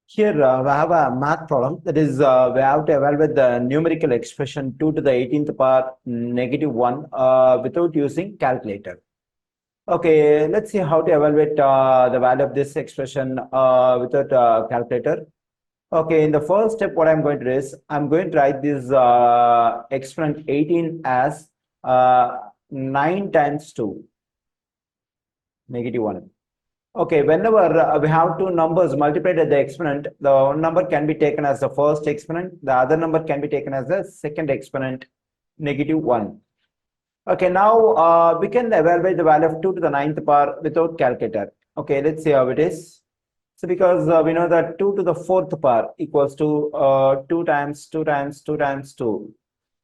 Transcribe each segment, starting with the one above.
Here we have a math problem, that is we have to evaluate the numerical expression 2 to the 18th power negative 1 without using calculator. Okay, let's see how to evaluate the value of this expression without calculator. Okay, in the first step, what I'm going to do is I'm going to write this exponent 18 as 9 times 2, negative 1. Okay, whenever we have two numbers multiplied at the exponent, the one number can be taken as the first exponent, the other number can be taken as the second exponent, negative 1. Okay, now we can evaluate the value of 2 to the 9th power without calculator. Okay, let's see how it is. So because we know that 2 to the 4th power equals to 2 times 2 times 2 times 2.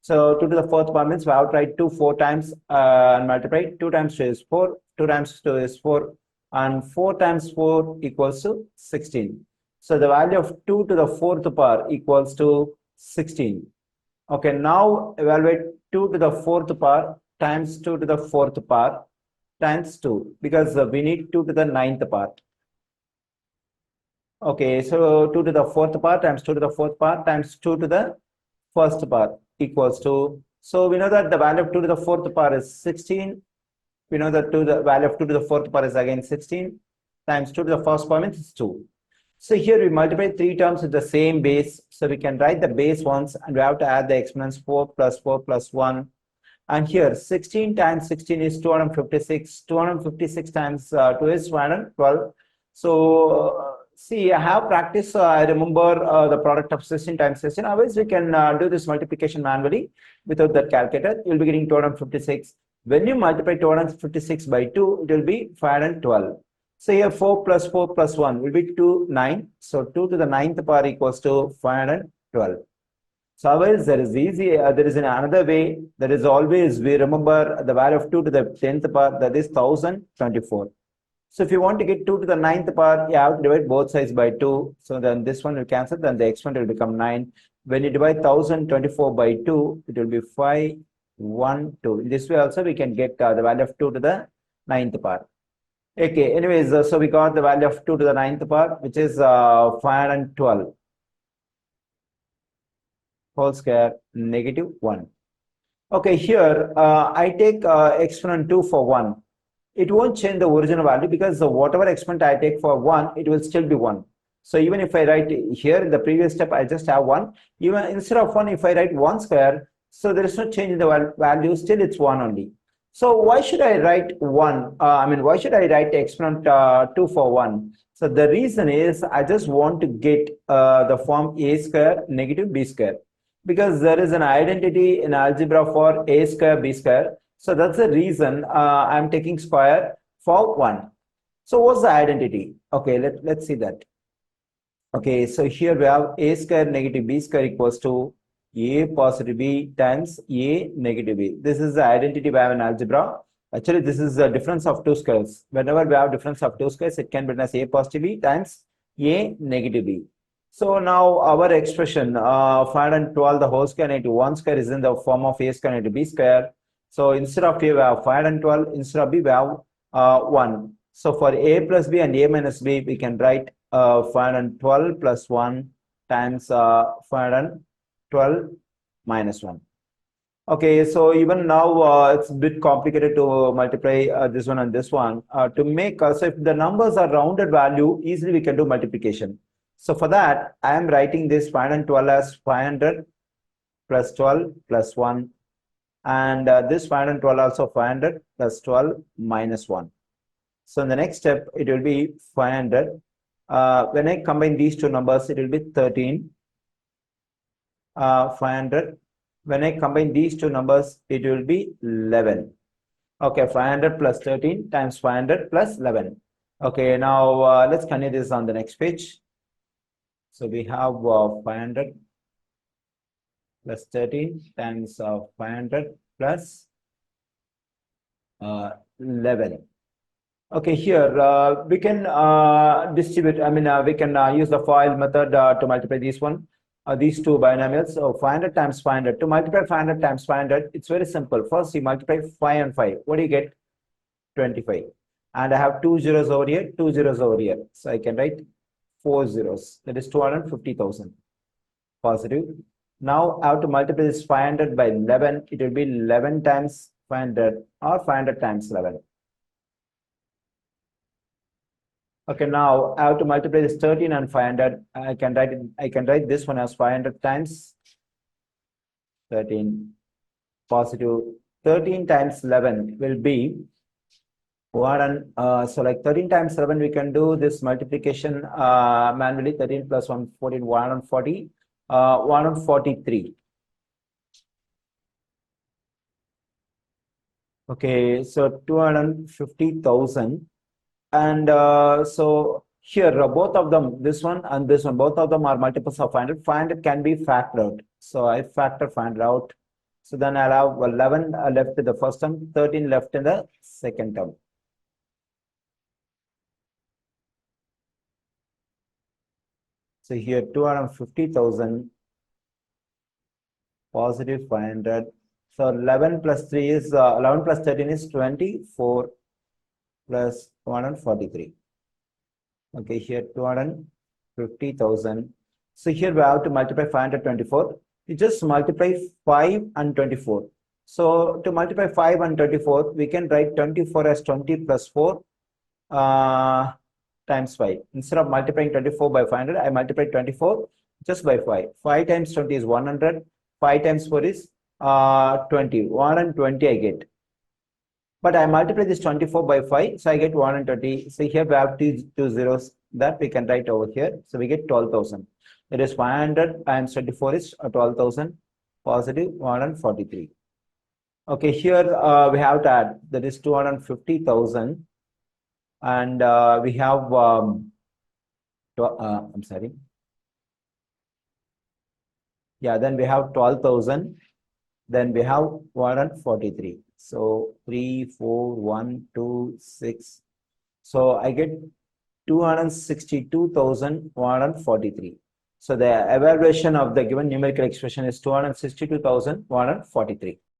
So 2 to the 4th power means we have to write 2 4 times and multiply. 2 times 2 is 4, 2 times 2 is 4, and 4 times 4 equals to 16. So the value of 2 to the 4th power equals to 16. Okay, now evaluate 2 to the 4th power times 2 to the 4th power times 2, because we need 2 to the 9th power. Okay, so 2 to the 4th power times 2 to the 4th power times 2 to the first power equals to, so we know that the value of 2 to the 4th power is 16. We know that the value of 2 to the 4th power is again 16 times 2 to the first power means 2. So here we multiply three terms with the same base. So we can write the base once and we have to add the exponents 4 plus 4 plus 1. And here 16 times 16 is 256. 256 times 2 is 112. So see, I have practiced. I remember the product of 16 times 16. Otherwise, we can do this multiplication manually without that calculator. You'll be getting 256. When you multiply 256 by 2, it will be 512. So here 4 plus 4 plus 1 will be 2, 9. So 2 to the 9th power equals to 512. So otherwise, there is another way. That is always, we remember the value of 2 to the 10th power, that is 1024. So if you want to get 2 to the 9th power, you have to divide both sides by 2. So then this one will cancel, then the exponent will become 9. When you divide 1024 by 2, it will be 512. In this way also, we can get the value of 2 to the 9th power. Okay, anyways, so we got the value of 2 to the 9th power, which is 512 whole square negative 1. Okay, here I take exponent 2 for 1. It won't change the original value because whatever exponent I take for 1, it will still be 1. So even if I write here in the previous step, I just have 1. Even instead of 1, if I write 1 square, so there is no change in the value, still it's 1 only. So why should I write 1? Why should I write exponent 2 for 1? So the reason is I just want to get the form a square negative b square, because there is an identity in algebra for a square b square. So that's the reason I'm taking square for 1. So what's the identity? Okay, let's see that. Okay, so here we have a square negative b square equals to a positive b times a negative b. This is the identity we have in algebra. Actually, this is the difference of two squares. Whenever we have difference of two squares, it can be written as a positive b times a negative b. So now our expression 512 the whole square negative 1 square is in the form of a square negative b square. So instead of a, we have 512. Instead of b, we have 1. So for a plus b and a minus b, we can write 512 plus 1 times 512 minus 1. Okay, so even now it's a bit complicated to multiply this one and this one. To make, so if the numbers are rounded value, easily we can do multiplication. So for that, I am writing this 512 as 500 plus 12 plus 1. And this 512 also 500 plus 12 minus 1. So in the next step, it will be 500. When I combine these two numbers, it will be 13. 500. When I combine these two numbers, it will be 11. Okay, 500 plus 13 times 500 plus 11. Okay, now let's continue this on the next page. So we have 500 plus 13 times 500 plus 11. Okay, here we can distribute, we can use the FOIL method to multiply these two binomials. So 500 times 500. To multiply 500 times 500, it's very simple. First, you multiply 5 and 5. What do you get? 25. And I have two zeros over here, two zeros over here. So I can write 4 zeros. That is 250,000 positive. Now I have to multiply this 500 by 11. It will be 11 times 500 or 500 times 11. Okay, now I have to multiply this 13 and 500. I can write this one as 500 times 13 positive. 13 times 11 will be so like 13 times 7, we can do this multiplication manually. 13 plus 1, 14, 140, 143. Okay, so 250,000. And so here, both of them, this one and this one, both of them are multiples of 500. 500 can be factored out. So I factor 500 out. So then I'll have 11 left in the first term, 13 left in the second term. So here 250,000 positive 500. So 11 plus 3 is 11 plus 13 is 24 plus 143. Okay, here 250,000. So here we have to multiply 524. You just multiply 5 and 24. So to multiply 5 and 24, we can write 24 as 20 plus 4 times 5. Instead of multiplying 24 by 500, I multiply 24 just by 5. 5 times 20 is 100. 5 times 4 is 20. 120 I get. But I multiply this 24 by 5, so I get 120. So here we have two zeros that we can write over here. So we get 12,000. It is 500 times 24 is 12,000 positive 143. Okay, here we have to add, that is 250,000. And we have, I'm sorry. Yeah, then we have 12,000. Then we have 143. So 3, 4, 1, 2, 6. So I get 262,143. So the evaluation of the given numerical expression is 262,143.